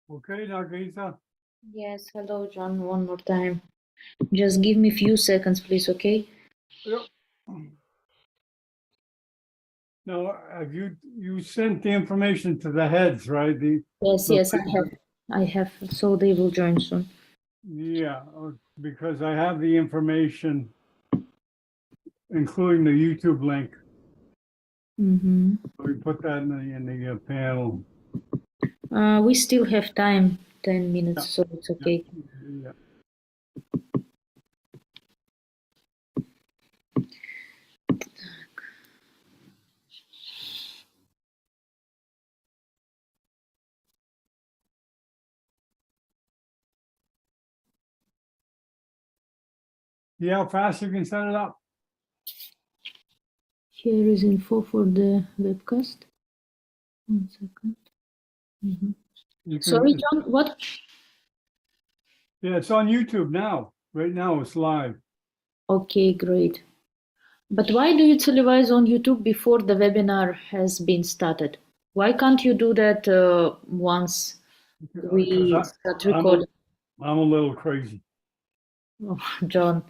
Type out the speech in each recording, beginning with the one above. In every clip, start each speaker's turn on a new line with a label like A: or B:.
A: Okay, Nagisa.
B: Yes, hello, John, one more time. Just give me a few seconds, please, okay?
A: Yep. Now, have you sent the information to the heads, right?
B: Yes, I have, so they will join soon.
A: Yeah, because I have the information, including the YouTube link.
B: Mm-hmm.
A: We put that in the panel.
B: We still have time, 10 minutes, so it's okay.
A: Yeah. See how fast you can set it up?
B: Here is info for the webcast. 1 second. Mm-hmm.
A: You can,
B: Sorry, John, what?
A: yeah, it's on YouTube now. Right now, it's live.
B: Okay, great. But why do you televise on YouTube before the webinar has been started? Why can't you do that once we start recording?
A: I'm a little crazy.
B: Oh, John,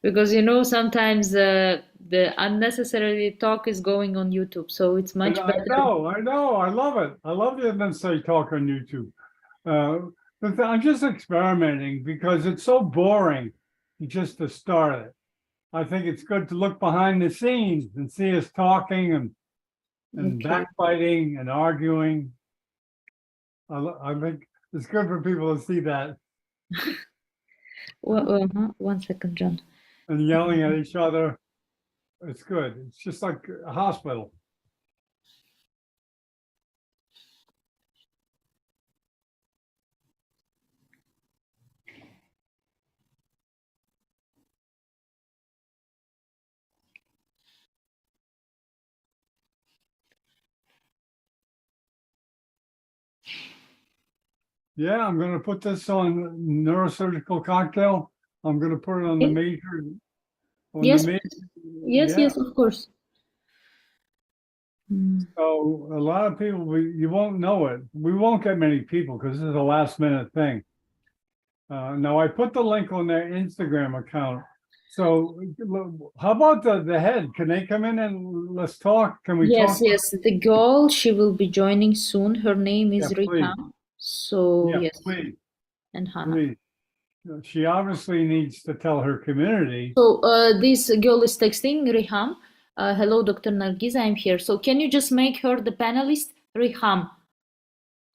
B: because sometimes the unnecessary talk is going on YouTube, so it's much
A: I
B: better.
A: know, I love it. I love the unnecessary talk on YouTube. I'm just experimenting because it's so boring just to start it. I think it's good to look behind the scenes and see us talking and
B: Okay.
A: backbiting and arguing. I think it's good for people to see that
B: Well, 1 second, John.
A: and yelling at each other. It's good. It's just like a hospital. Yeah, I'm going to put this on neurosurgical cocktail. I'm going to put it on the major.
B: Yes, yes, of course.
A: So a lot of people, you won't know it. We won't get many people because this is a last minute thing. Now I put the link on their Instagram account. So how about the head? Can they come in and let's talk? Can we talk?
B: Yes, the girl, she will be joining soon. Her name is
A: Yeah, please.
B: Rita. So,
A: Yeah,
B: yes,
A: please,
B: and Hannah.
A: please. She obviously needs to tell her community.
B: So, this girl is texting Riham. Hello, Dr. Nargiz, I'm here. So, can you just make her the panelist? Riham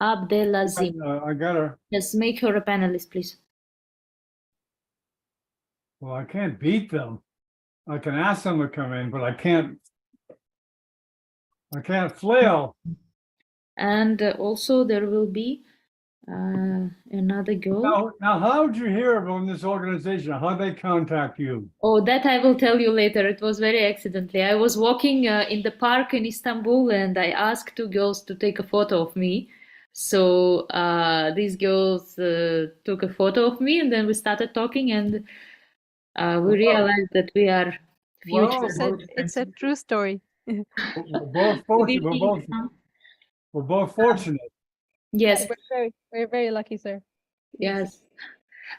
B: Abdelazim.
A: I got her.
B: Yes, make her a panelist, please.
A: Well, I can't beat them. I can ask them to come in, but I can't flail.
B: And also there will be another girl.
A: Now, how did you hear about this organization? How they contact you?
B: Oh, that I will tell you later. It was very accidentally. I was walking in the park in Istanbul and I asked two girls to take a photo of me. So these girls took a photo of me and then we started talking and we realized that we are future.
A: Well,
C: It's a true story.
A: we're both fortunate. We're both fortunate.
B: Yes.
C: We're very lucky, sir.
B: Yes.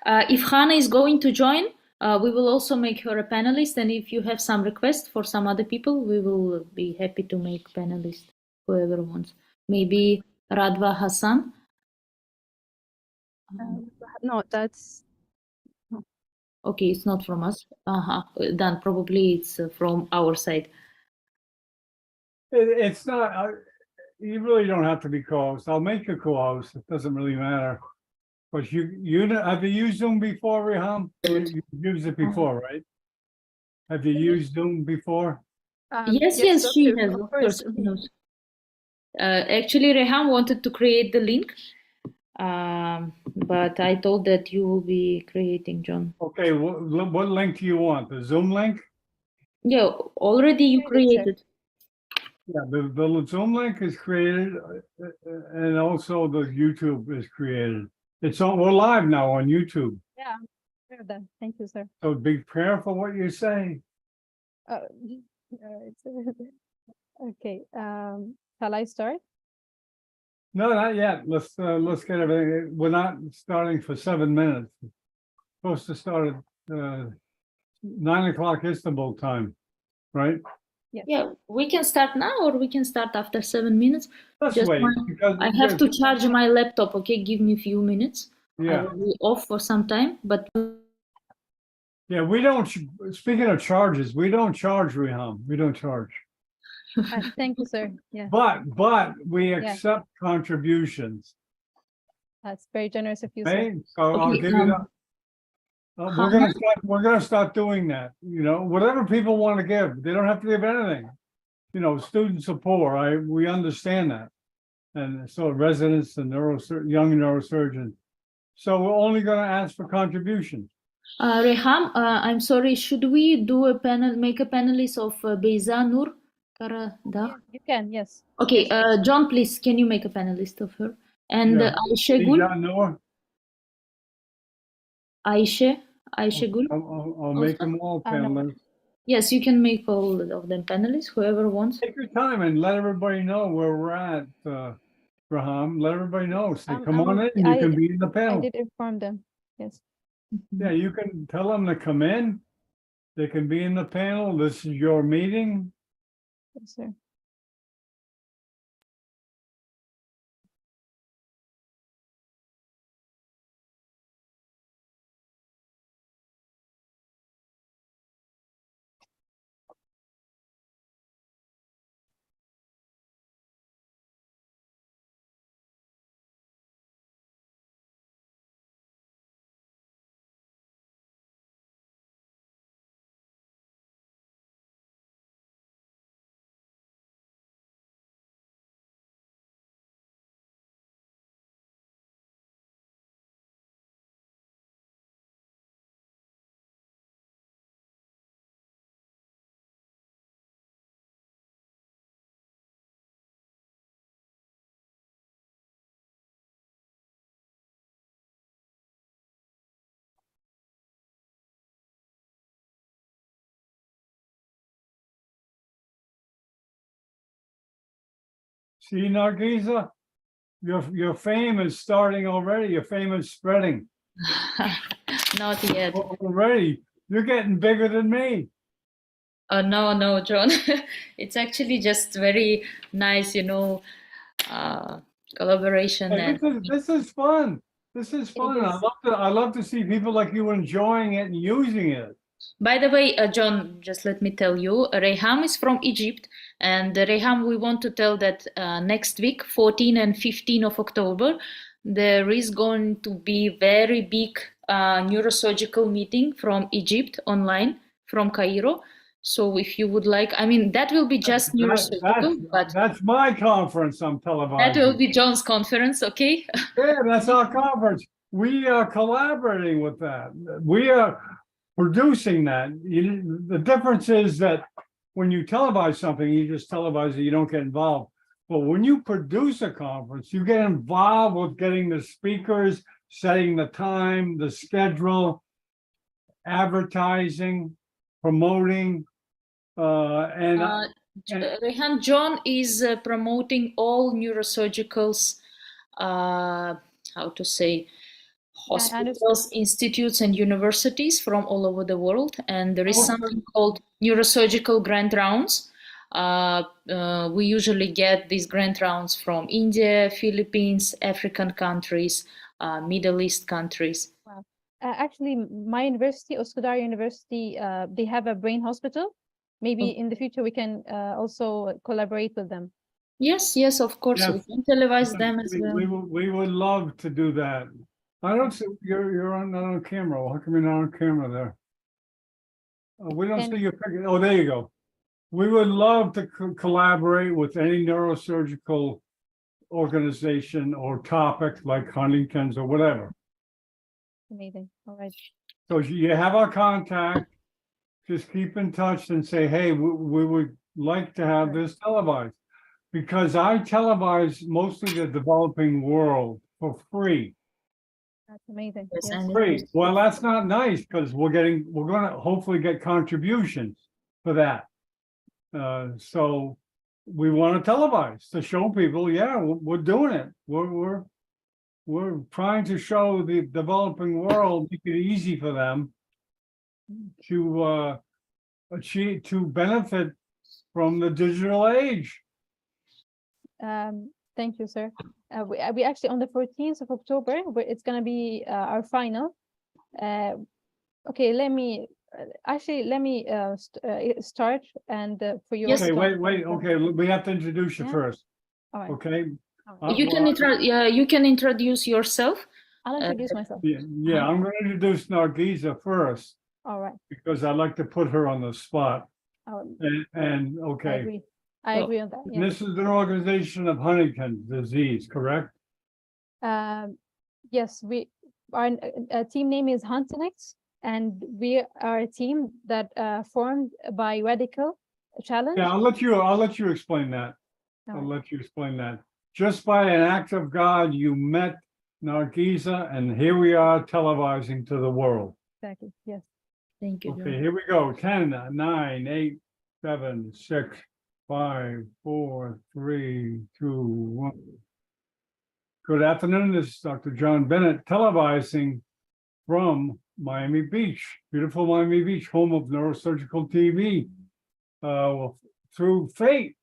B: If Hannah is going to join, we will also make her a panelist. And if you have some requests for some other people, we will be happy to make panelist, whoever wants. Maybe Radva Hassan.
C: No, that's...
B: Okay, it's not from us. Then probably it's from our side.
A: It's not, you really don't have to be co-host. I'll make you co-host. It doesn't really matter. But have you used Zoom before, Riham? You've used it before, right? Have you used Zoom before?
B: Yes, she has. Of course, she knows. Actually, Rehan wanted to create the link, but I told that you will be creating, John.
A: Okay, what link do you want? The Zoom link?
B: Yeah, already you created.
A: Yeah, the Zoom link is created, and also the YouTube is created. We're live now on YouTube.
C: Yeah, done. Thank you, sir.
A: So be careful what you say.
C: Okay. Shall I start?
A: No, not yet. Let's get everything. We're not starting for 7 minutes. Supposed to start at 9 o'clock Istanbul time, right?
C: Yes.
B: Yeah, we can start now or we can start after 7 minutes.
A: Let's
B: Just
A: wait
B: one-
A: because
B: I have to charge my laptop, okay? Give me a few minutes. I
A: yeah,
B: will be off for some time, but
A: yeah. We don't. Speaking of charges, we don't charge Reham. We don't charge,
C: Thank you, sir. Yeah,
A: but we accept contributions.
C: that's very generous of you, sir.
A: Okay, so I'll
B: okay,
A: give you that. We're gonna start doing that. You know, whatever people want to give, they don't have to give anything. You know, students are poor. We understand that, and so residents and young neurosurgeons. So we're only going to ask for contributions.
B: Reham, I'm sorry, should we do a panel, make a panelist of Beyza Nur Karadağ?
C: Yes, you can, yes.
B: Okay,
C: Yes,
B: John, please, can you make a panelist of her? And
A: Yeah.
B: Ayşegül,
A: Noor,
B: Ayşegül.
A: I'll make them all
C: I know.
A: panelists.
B: Yes, you can make all of them panelists, whoever wants.
A: Take your time and let everybody know where we're at, Raham. Let everybody know. Say, come on in. You can be in the
C: I
A: panel.
C: did inform them. Yes.
A: Yeah, you can tell them to come in. They can be in the panel. This is your meeting.
C: Yes, sir.
A: See, Nargiza, your fame is starting already. Your fame is spreading
B: Not yet.
A: already. You're getting bigger than me.
B: No, John. It's actually just very nice, collaboration.
A: Hey,
B: And
A: this is fun. This is fun.
C: is.
A: I love to see people like you enjoying it and using it.
B: by the way, John, just let me tell you, Reham is from Egypt. And Reham, we want to tell that next week, 14 and 15 of October, there is going to be very big neurosurgical meeting from Egypt online, from Cairo. So if you would like, I mean, that will be just neurosurgical, but
A: That's my conference I'm
B: that
A: televising.
B: will be John's conference, okay?
A: Yeah, that's our conference. We are collaborating with that. We are producing that. The difference is that when you televise something, you just televise it, you don't get involved. But when you produce a conference, you get involved with getting the speakers, setting the time, the schedule, advertising, promoting, and
B: Rehan, John is promoting all neurosurgicals, how to say, hospitals, institutes, and universities from all over the world. And there is something called neurosurgical grant rounds. We usually get these grant rounds from India, Philippines, African countries, Middle East countries.
C: Wow. Actually, my university, Üsküdar University, they have a brain hospital. Maybe in the future we can also collaborate with them.
B: Yes, of course.
A: Yes.
B: We can televise them as well.
A: We would love to do that. I don't see you're not on camera. Well, how come you're not on camera there? We don't see your picture. Oh, there you go. We would love to collaborate with any neurosurgical organization or topic like Huntington's or whatever.
C: Amazing. All right.
A: So you have our contact. Just keep in touch and say, hey, we would like to have this televised. Because I televise mostly the developing world for free.
C: That's amazing.
B: Yes,
C: Yes.
A: Free. Well, that's not nice because we're going to hopefully get contributions for that. So we want to televise to show people, yeah, we're doing it. We're trying to show the developing world, make it easy for them to to benefit from the digital age.
C: Thank you, sir. We actually on the 14th of October, it's going to be our final. Okay, let me start and for you.
B: Yes.
A: Okay, wait. Okay, we have to introduce you
C: Yeah.
A: first.
C: All right.
A: Okay.
B: You can introduce yourself.
C: I'll introduce myself.
A: Yeah, I'm going to introduce Nargiza first
C: All right.
A: because I'd like to put her on the spot. And
C: I
A: okay,
C: agree. I agree on that. Yeah.
A: this is an organization of Huntington's disease, correct?
C: Yes, our team name is Huntington, and we are a team that formed by Radical Challenge.
A: Yeah, I'll let you explain that.
C: All
A: I'll
C: right.
A: let you explain that. Just by an act of God, you met Nargiza, and here we are televising to the world.
C: Exactly. Yes.
B: Thank you.
A: Okay, here we go. 10, 9, 8, 7, 6, 5, 4, 3, 2, 1. Good afternoon. This is Dr. John Bennett televising from Miami Beach, beautiful Miami Beach, home of Neurosurgical TV. Through fate,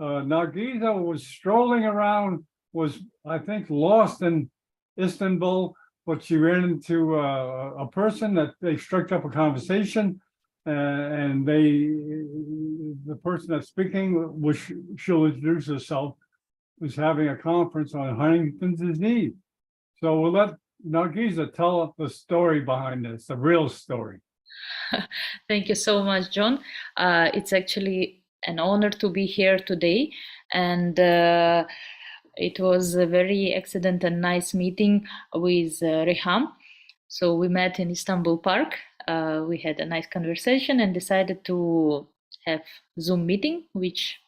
A: Nargiza was strolling around, was, I think, lost in Istanbul, but she ran into a person that they struck up a conversation, and the person that's speaking, which she'll introduce herself, was having a conference on Huntington's disease. So we'll let Nargiza tell the story behind this, the real story.
B: Thank you so much, John. It's actually an honor to be here today, and it was a very excellent and nice meeting with Reham. So we met in Istanbul Park. We had a nice conversation and decided to have Zoom meeting, which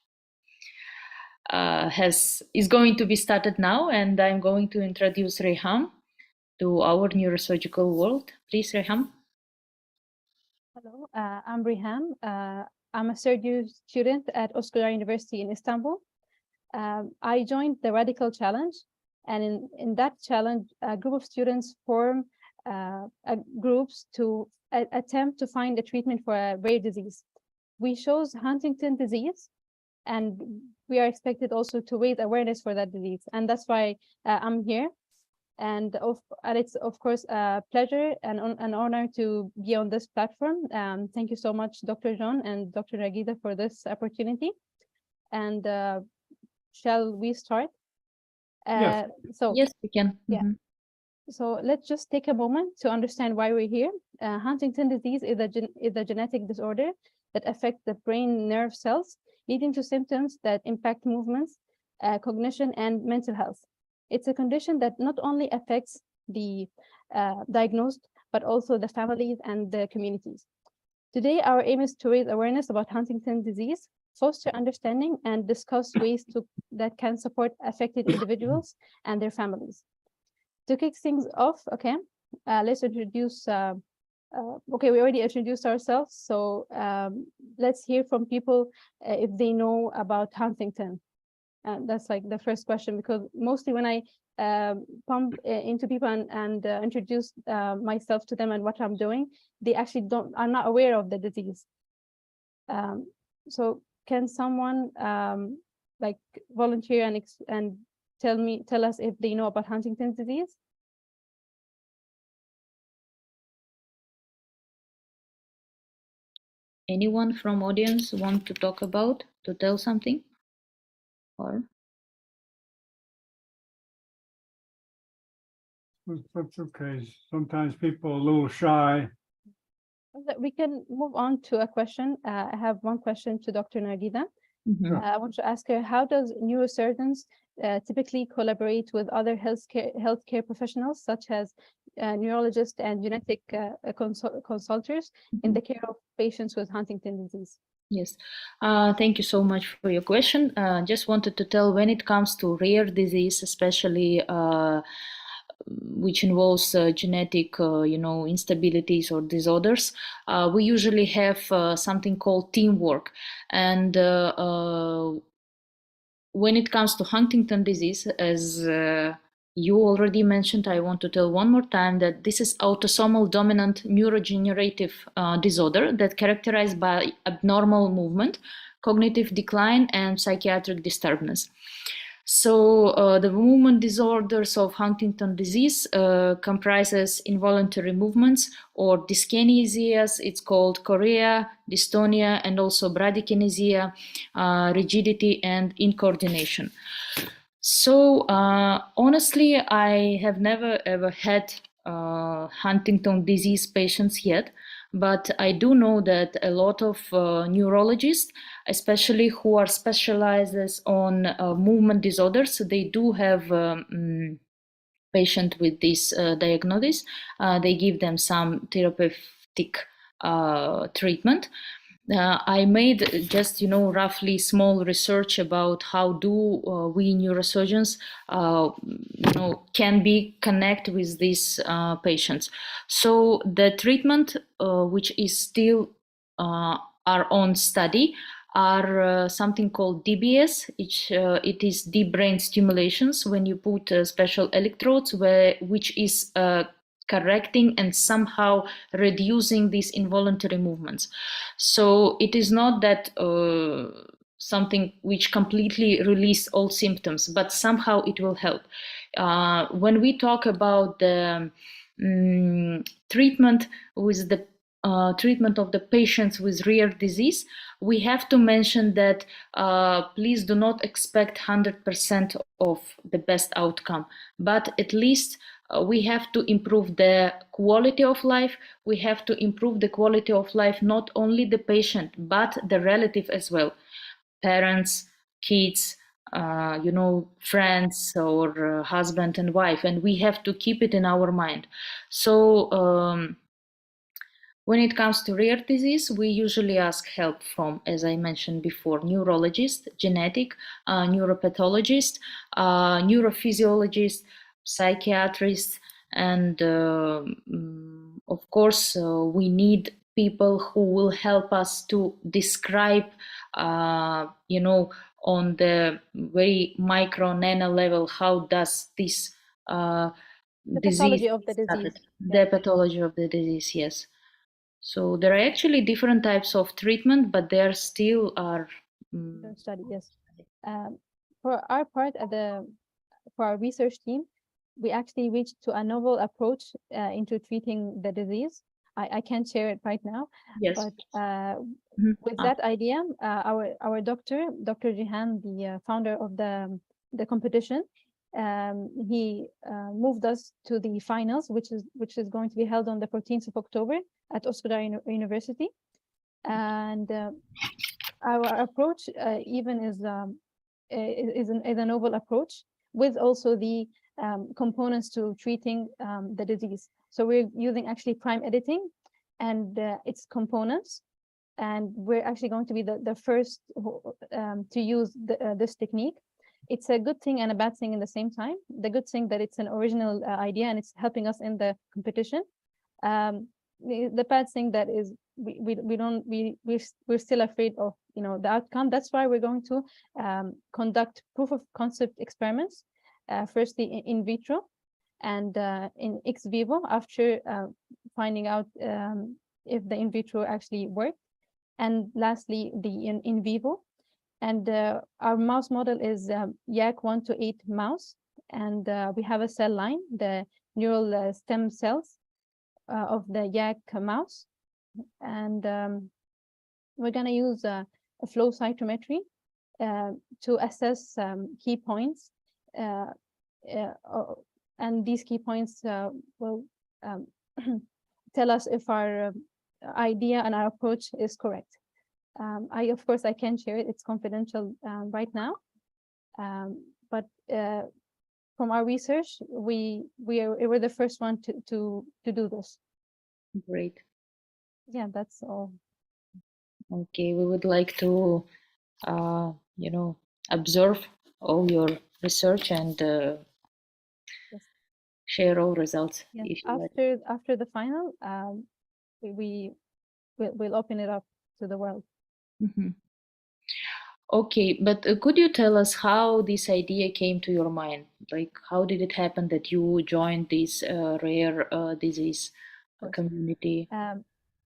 B: is going to be started now, and I'm going to introduce Reham to our neurosurgical world. Please, Reham.
C: Hello, I'm Reham. I'm a surgery student at Üsküdar University in Istanbul. I joined the Radical Challenge, and in that challenge, a group of students form groups to attempt to find a treatment for a rare disease. We chose Huntington disease, and we are expected also to raise awareness for that disease, and that's why I'm here. And it's of course a pleasure and an honor to be on this platform. Thank you so much, Dr. John and Dr. Nargiza, for this opportunity. And shall we start?
A: Yes.
C: So
B: yes, we can.
C: Yeah. So let's just take a moment to understand why we're here. Huntington disease is a genetic disorder that affects the brain nerve cells, leading to symptoms that impact movements, cognition, and mental health. It's a condition that not only affects the diagnosed, but also the families and the communities. Today, our aim is to raise awareness about Huntington disease, foster understanding, and discuss ways that can support affected individuals and their families. To kick things off, okay, let's introduce, okay, we already introduced ourselves, so let's hear from people if they know about Huntington. That's like the first question, because mostly when I pump into people and introduce myself to them and what I'm doing, they actually are not aware of the disease. So can someone like volunteer and tell us if they know about Huntington's disease?
B: Anyone from audience want to tell something? Or
A: That's okay. Sometimes people are a little shy.
C: We can move on to a question. I have one question to Dr. Nargiza. I want to ask her, how does neurosurgeons typically collaborate with other healthcare professionals, such as neurologists and genetic consultants in the care of patients with Huntington disease?
B: Yes, thank you so much for your question. Just wanted to tell, when it comes to rare disease, especially which involves genetic, instabilities or disorders, we usually have something called teamwork, and when it comes to Huntington disease, as you already mentioned, I want to tell one more time that this is autosomal dominant neurodegenerative disorder that characterized by abnormal movement, cognitive decline, and psychiatric disturbance. So the movement disorders of Huntington disease comprises involuntary movements or dyskinesias. It's called chorea, dystonia, and also bradykinesia, rigidity, and incoordination. So honestly, I have never ever had Huntington disease patients yet, but I do know that a lot of neurologists, especially who are specialized on movement disorders, they do have patient with this diagnosis. They give them some therapeutic treatment. I made just, roughly small research about how do we neurosurgeons, can be connect with these patients. So the treatment, which is still our own study, are something called DBS. It is deep brain stimulations when you put special electrodes which is correcting and somehow reducing these involuntary movements. So it is not that something which completely release all symptoms, but somehow it will help. When we talk about the treatment with the treatment of the patients with rare disease, we have to mention that please do not expect 100% of the best outcome, but at least we have to improve the quality of life. We have to improve the quality of life, not only the patient, but the relative as well. Parents, kids, friends, or husband and wife. And we have to keep it in our mind. So when it comes to rare disease, we usually ask help from, as I mentioned before, neurologist, genetic, neuropathologist, neurophysiologist, psychiatrists, and of course we need people who will help us to describe on the very micro nano level how does this
C: The
B: disease
C: pathology of the disease.
B: started. The pathology of the disease, yes. So there are actually different types of treatment, but there still are
C: study, yes. For our part, for our research team, we actually reached to a novel approach into treating the disease. I can't share it right now,
B: yes.
C: But with that idea, our Dr. Jihan, the founder of the competition, he moved us to the finals, which is going to be held on the 14th of October at Oscar University, and our approach even is a novel approach with also the components to treating the disease. So we're using actually prime editing and its components, and we're actually going to be the first to use this technique. It's a good thing and a bad thing in the same time. The good thing that it's an original idea and it's helping us in the competition. The bad thing that is we're still afraid of the outcome. That's why we're going to conduct proof of concept experiments, firstly in vitro and in ex vivo, after finding out if the in vitro actually worked, and lastly the in vivo. And our mouse model is YAC 1 to 8 mouse, and we have a cell line, the neural stem cells of the YAC mouse, and we're going to use a flow cytometry to assess key points, and these key points will tell us if our idea and our approach is correct. Of course, I can't share it. It's confidential right now. But from our research, we were the first one to do this.
B: Great.
C: Yeah, that's all.
B: Okay, we would like to, observe all your research and
C: yes.
B: share all results.
C: Yes.
B: If you
C: After the final, we'll open it up to the world.
B: Mm-hmm. Okay, but could you tell us how this idea came to your mind? Like, how did it happen that you joined this rare disease
C: Of course.
B: community?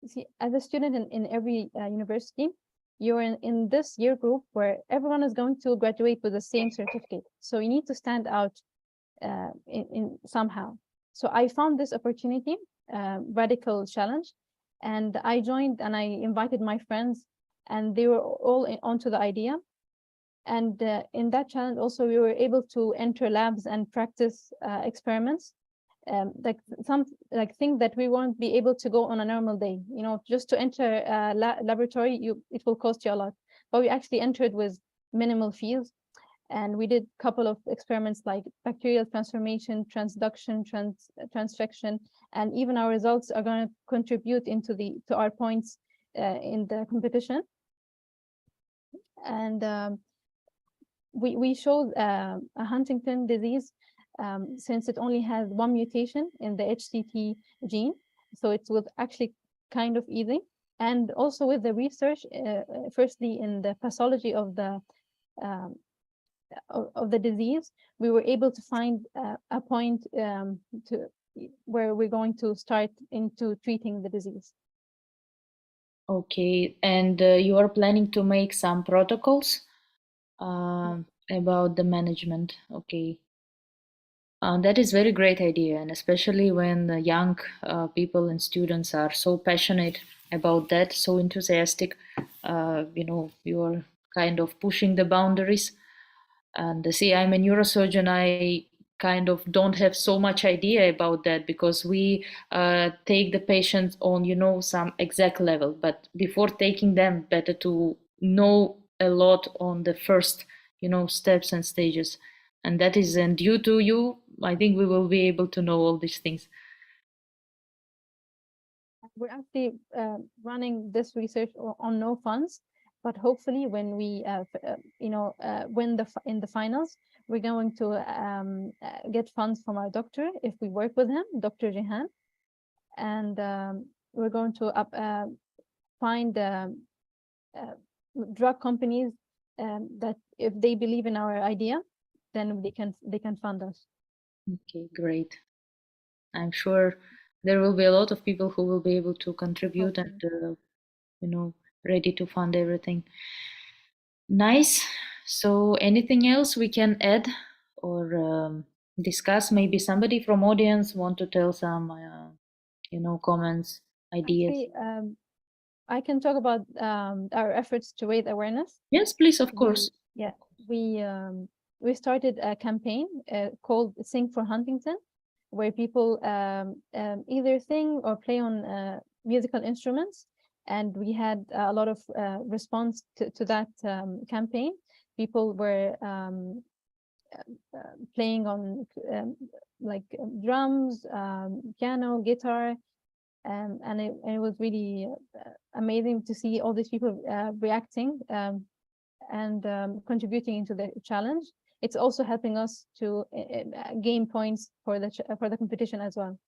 C: See, as a student in every university, you're in this year group where everyone is going to graduate with the same certificate. So you need to stand out in somehow. So I found this opportunity, radical challenge, and I joined and I invited my friends, and they were all onto the idea. And in that challenge, also we were able to enter labs and practice experiments, like things that we won't be able to go on a normal day. You know, just to enter a laboratory, it will cost you a lot. But we actually entered with minimal fees, and we did a couple of experiments like bacterial transformation, transduction, transfection, and even our results are going to contribute to our points in the competition. And we showed a Huntington disease, since it only has one mutation in the HTT gene, so it was actually kind of easy. And also with the research, firstly in the pathology of the disease, we were able to find a point where we're going to start into treating the disease.
B: Okay, and you are planning to make some protocols about the management. Okay. That is very great idea, and especially when the young people and students are so passionate about that, so enthusiastic, you are kind of pushing the boundaries. And see, I'm a neurosurgeon. I kind of don't have so much idea about that because we take the patients on, some exact level. But before taking them, better to know a lot on the first, steps and stages. And that is, and due to you, I think we will be able to know all these things.
C: We're actually running this research on no funds, but hopefully when we, win in the finals, we're going to get funds from our doctor if we work with him, Dr. Jehan, and we're going to find drug companies that if they believe in our idea, then they can fund us.
B: Okay, great. I'm sure there will be a lot of people who will be able to contribute and ready to fund everything. Nice. So anything else we can add or discuss? Maybe somebody from audience want to tell some comments, ideas.
C: Actually, I can talk about our efforts to raise awareness.
B: Yes, please, of course.
C: We started a campaign called Sing for Huntington, where people either sing or play on musical instruments, and we had a lot of response to that campaign. People were playing on drums, piano, guitar, and it was really amazing to see all these people reacting and contributing into the challenge. It's also helping us to gain points for the competition as well.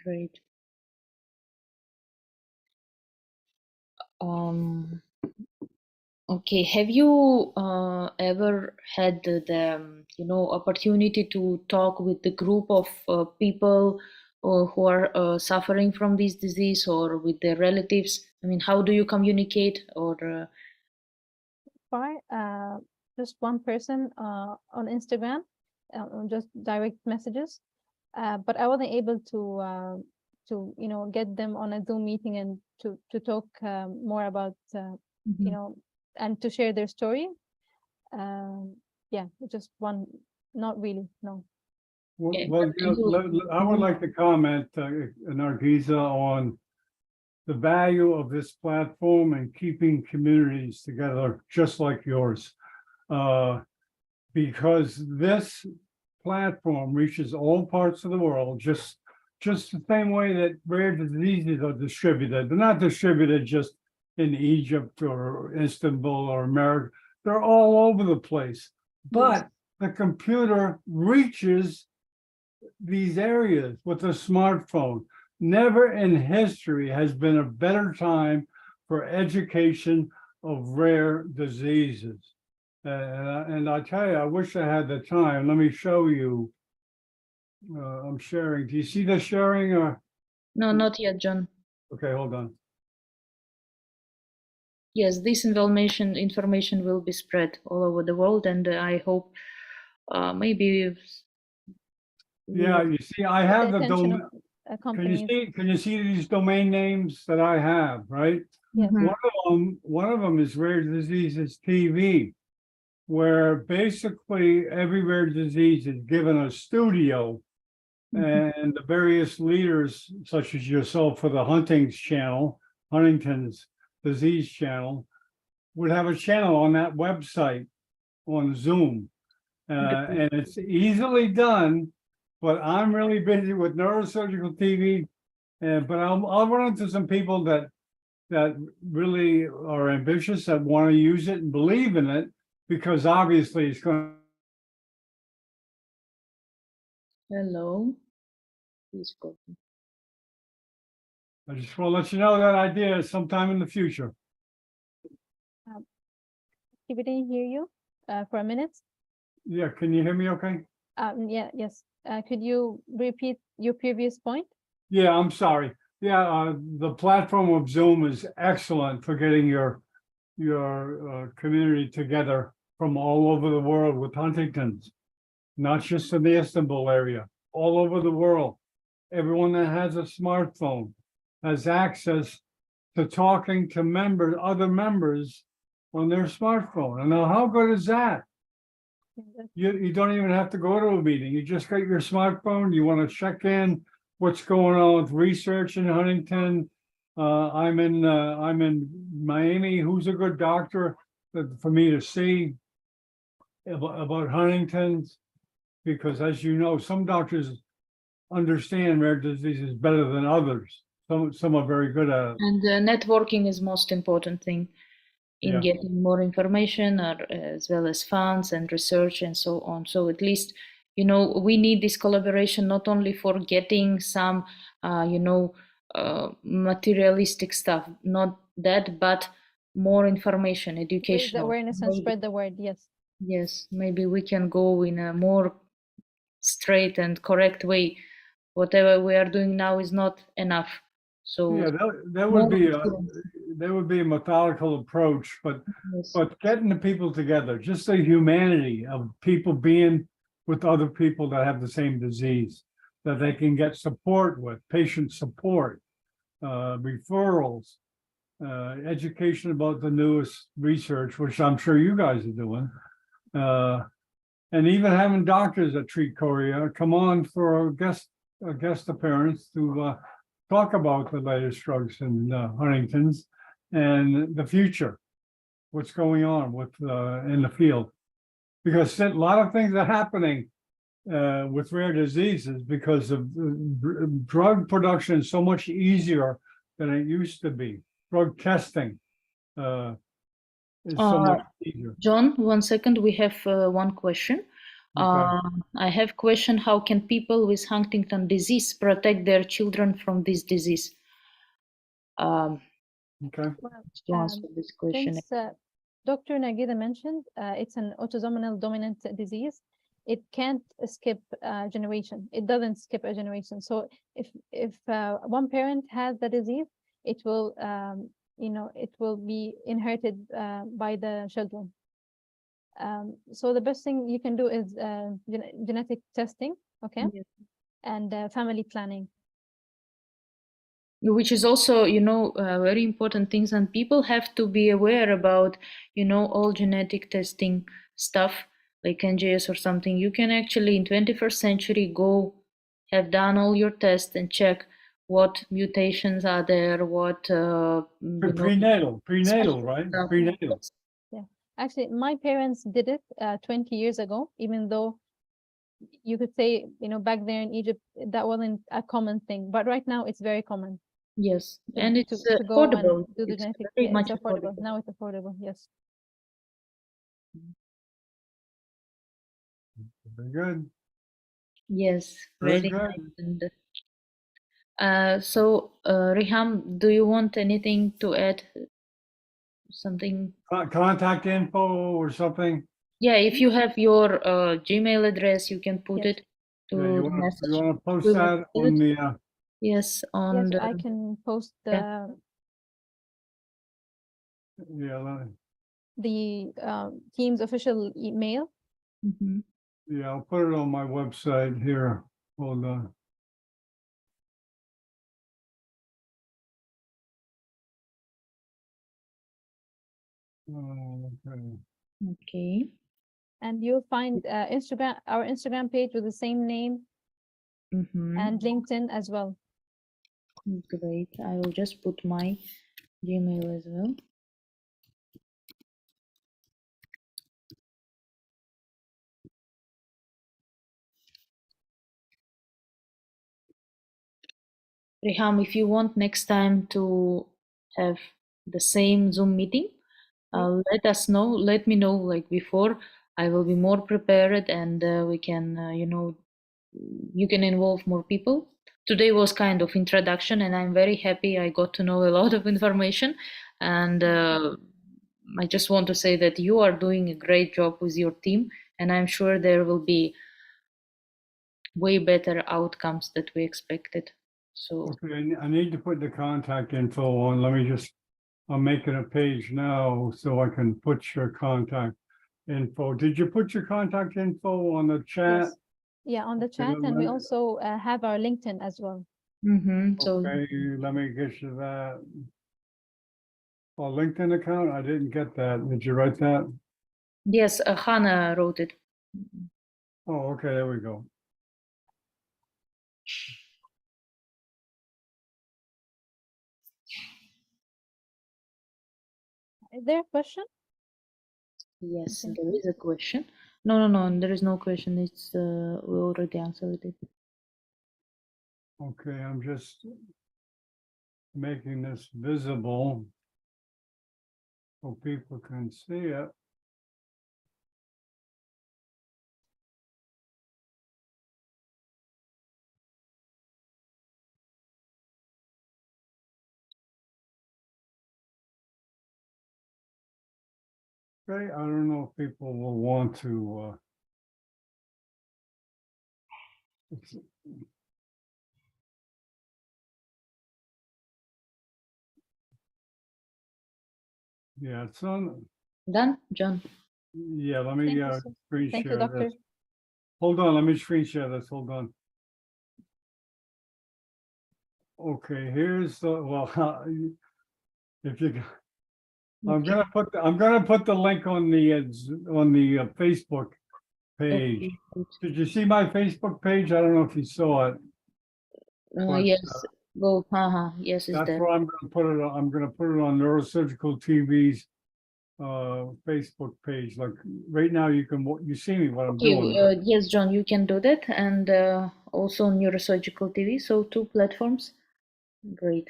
B: Great. Okay, have you ever had the opportunity to talk with the group of people who are suffering from this disease or with their relatives? I mean, how do you communicate or?
C: Just one person on Instagram, just direct messages, but I wasn't able to get them on a Zoom meeting and to talk more about and to share their story. Just one, not really, no.
A: Well, I would like to comment, Nargiza, on the value of this platform and keeping communities together, just like yours. Because this platform reaches all parts of the world, just the same way that rare diseases are distributed. They're not distributed just in Egypt or Istanbul or America. They're all over the place. But the computer reaches these areas with a smartphone. Never in history has been a better time for education of rare diseases. And I tell you, I wish I had the time. Let me show you. I'm sharing. Do you see the sharing?
B: No, not yet, John.
A: Okay, hold on.
B: Yes, this information will be spread all over the world, and I hope maybe
A: Yeah, you see, I
C: With
A: have
C: the
A: the
C: attention
A: domain.
C: of
A: Can you
C: companies.
A: see? Can you see these domain names that I have? Right.
C: Yes.
B: Mhm.
A: One of them is Rare Diseases TV, where basically every rare disease is given a studio, and the various leaders, such as yourself for the Huntington's disease channel, would have a channel on that website on Zoom. And it's easily done, but I'm really busy with neurosurgical TV. But I'll run into some people that really are ambitious, that want to use it and believe in it, because obviously it's going
B: Hello. Please go.
A: I just want to let you know that idea is sometime in the future.
C: We didn't hear you for a minute.
A: Yeah, can you hear me okay?
C: Yes. Could you repeat your previous point?
A: Yeah, I'm sorry. Yeah, the platform of Zoom is excellent for getting your community together from all over the world with Huntington's, not just in the Istanbul area, all over the world. Everyone that has a smartphone has access to talking to other members on their smartphone. And now, how good is that? You don't even have to go to a meeting. You just got your smartphone. You want to check in what's going on with research in Huntington. I'm in Miami. Who's a good doctor for me to see about Huntington's? Because as you know, some doctors understand rare diseases better than others. Some are very good at it.
B: And networking is most important thing in
A: Yeah.
B: getting more information, or as well as funds and research and so on. So at least, we need this collaboration not only for getting some, materialistic stuff, not that, but more information,
C: Raise
B: educational.
C: the awareness and spread the word. Yes.
B: Yes, maybe we can go in a more straight and correct way. Whatever we are doing now is not enough. So
A: Yeah, that
B: more
A: would be a methodical approach, but
B: yes.
A: getting the people together, just the humanity of people being with other people that have the same disease, that they can get support with, patient support, referrals, education about the newest research, which I'm sure you guys are doing. And even having doctors that treat chorea come on for a guest appearance to talk about the latest drugs in Huntington's and the future, what's going on with in the field, because a lot of things are happening with rare diseases because of drug production is so much easier than it used to be. Drug testing is so much easier.
B: John, 1 second. We have one question.
A: Okay.
B: I have question. How can people with Huntington disease protect their children from this disease?
A: Okay.
B: To answer this question.
C: Since Dr. Nagida mentioned, it's an autosomal dominant disease. It can't skip a generation. It doesn't skip a generation. So if one parent has the disease, it will it will be inherited by the children. So the best thing you can do is genetic testing, okay,
B: Yes.
C: and family planning.
B: Which is also, very important things, and people have to be aware about, all genetic testing stuff like NGS or something. You can actually in 21st century go have done all your tests and check what mutations are there, what
A: Prenatal, right?
B: stuff.
A: Prenatal.
C: Yeah, actually, my parents did it 20 years ago, even though you could say, back there in Egypt, that wasn't a common thing, but right now it's very common.
B: Yes, and it's
C: to go
B: affordable.
C: and do the genetic.
B: Very
C: Yeah,
B: much
C: it's affordable. Now it's affordable. Yes.
A: Very good.
B: Yes,
A: Very
B: very
A: good.
B: nice. And so, Riham, do you want anything to add something.
A: Contact info or something?
B: Yeah, if you have your Gmail address, you can put
C: Yes.
B: it to
A: Yeah,
B: the
A: you
B: message.
A: wanna post
B: We will
A: that
B: do
A: on
B: it.
A: the,
B: Yes, on
C: Yes,
B: the
C: I can post
B: yeah.
C: the team's official email.
B: Mhm.
A: yeah, I'll put it on my website here. Hold on. Okay.
B: Okay.
C: And you'll find our Instagram page with the same name
B: Mhm.
C: and LinkedIn as well.
B: Great. I will just put my Gmail as well. Riham, if you want next time to have the same Zoom meeting, let us know. Let me know like before. I will be more prepared, and we can, you can involve more people. Today was kind of introduction, and I'm very happy I got to know a lot of information. And I just want to say that you are doing a great job with your team, and I'm sure there will be way better outcomes that we expected. So
A: Okay, I need to put the contact info on. Let me just, I'm making a page now so I can put your contact info. Did you put your contact info on the chat?
C: Yes. Yeah, on the
A: Okay,
C: chat, and we
A: let-
C: also have our LinkedIn as well.
B: so
A: Okay, let me get you that. Oh, LinkedIn account? I didn't get that. Did you write that?
B: yes, Hannah wrote it.
A: Oh, okay, there we go.
C: Is there a question?
B: Yes,
C: Okay.
B: there is a question. No, there is no question. It's we already answered it.
A: Okay, I'm just making this visible so people can see it. Okay, I don't know if people will want to, it's- yeah, it's on,
B: Done, John?
A: yeah, let me
C: Thank you, sir.
A: screen
C: Thank you,
A: share
C: doctor.
A: this. Hold on, let me screen share this, hold on. Okay, here's the, well, if you, I'm
B: Okay.
A: gonna put the link on the Facebook page.
B: Okay, good.
A: Did you see my Facebook page? I don't know if you saw it, but
B: Yes, go. Yes, it's
A: that's
B: there.
A: where I'm gonna put it on. I'm gonna put it on Neurosurgical TV's Facebook page. Like right now, you see me what I'm
B: Okay,
A: doing.
B: yes, John, you can do that, and also Neurosurgical TV. So 2 platforms. Great.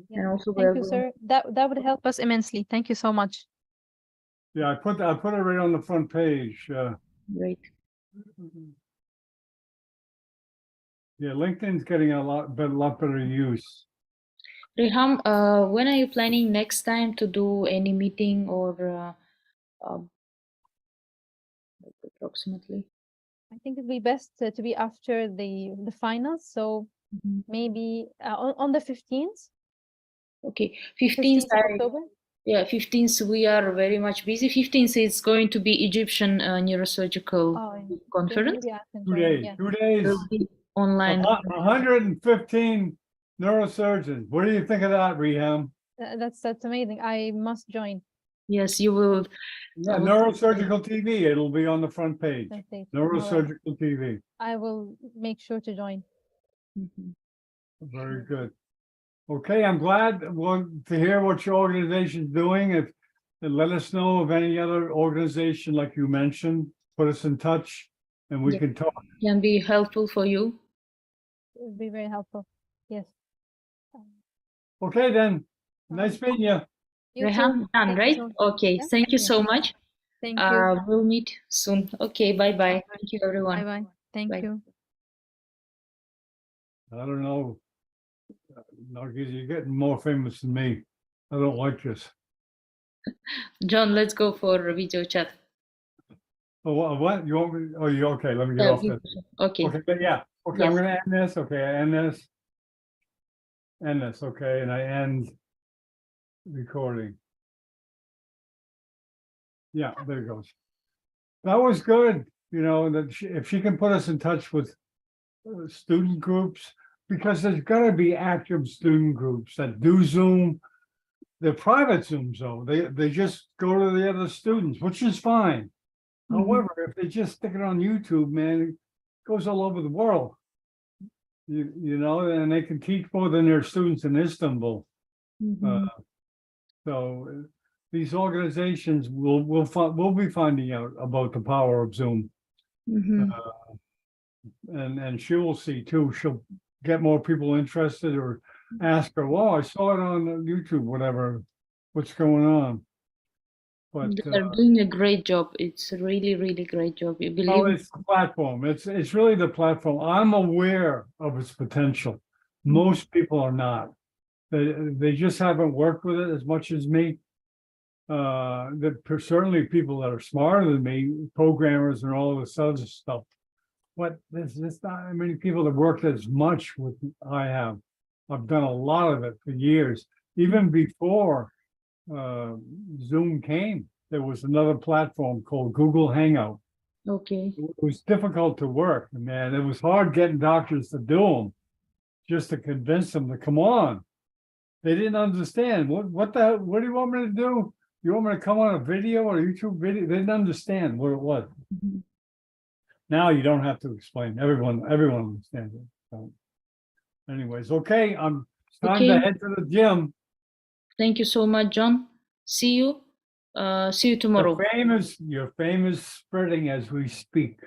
C: Yeah.
B: And also we
C: Thank
B: are
C: you,
B: going.
C: sir. That would help us immensely. Thank you so much.
A: Yeah, I put it right on the front page.
B: Great.
A: Yeah, LinkedIn's getting a lot better use.
B: Reham, when are you planning next time to do any meeting or approximately?
C: I think it'd be best to be after the finals. So
B: Mhm.
C: maybe on the 15th,
B: Okay, 15th,
C: 15th of October.
B: yeah, 15th we are very much busy. 15th is going to be Egyptian neurosurgical
C: Oh, yeah. Then
B: conference.
C: maybe I can
A: 2
C: join.
A: days,
C: Yeah.
A: 2 days,
B: Will be online.
A: 115 neurosurgeons. What do you think of that, Reham?
C: That's amazing. I must join.
B: Yes, you will.
A: Yeah,
B: will-
A: Neurosurgical TV, it'll be on the front page.
C: All right.
A: Neurosurgical TV,
C: I will make sure to join.
B: Mhm.
A: very good. Okay, I'm glad to hear what your organization's doing. If and let us know of any other organization like you mentioned, put us in touch and we
B: Yeah,
A: can talk.
B: can be helpful for you.
C: It would be very helpful. Yes.
A: Okay, then. Nice meeting you.
C: You too.
B: Rehan, done,
C: Thank you
B: right?
C: so much.
B: Okay,
C: Yeah.
B: thank you
C: Yeah.
B: so much.
C: Thank you.
B: We'll meet soon. Okay, bye bye.
C: Bye
B: Thank you, everyone.
C: bye. Thank
B: Bye.
C: you.
A: I don't know. Nargis, you're getting more famous than me. I don't like this.
B: John, let's go for video chat.
A: Oh, what? You want me? Oh, you okay? Let me get off
B: Video
A: this.
B: chat. Okay.
A: Okay, but yeah. Okay, I'm
B: Yes.
A: gonna end this. Okay, I end this. End this. Okay, and I end recording. Yeah, there it goes. That was good. You know, that if she can put us in touch with student groups, because there's got to be active student groups that do Zoom. They're private Zooms, though. They just go to the other students, which is fine.
B: Mhm.
A: However, if they just stick it on YouTube, man, it goes all over the world. You know, and they can teach more than their students in Istanbul.
B: Mhm.
A: So these organizations will be finding out about the power of Zoom,
B: Mhm.
A: and she will see too. She'll get more people interested or ask her, "Well, I saw it on YouTube, whatever. What's going on?" But
B: They are doing a great job. It's a really, really great job. You believe
A: well,
B: me?
A: it's the platform. It's really the platform. I'm aware of its potential. Most people are not. They just haven't worked with it as much as me. Certainly people that are smarter than me, programmers and all this other stuff. But there's not many people that worked as much with I have. I've done a lot of it for years. Even before Zoom came, there was another platform called Google Hangout.
B: Okay.
A: It was difficult to work, man. It was hard getting doctors to do them, just to convince them to come on. They didn't understand. What do you want me to do? You want me to come on a video or a YouTube video? They didn't understand what it was.
B: Mhm.
A: Now you don't have to explain. Everyone understands it. So anyways, okay, it's time to
B: Okay.
A: head to the gym.
B: Thank you so much, John. See you. See you tomorrow.
A: Your fame is spreading as we speak.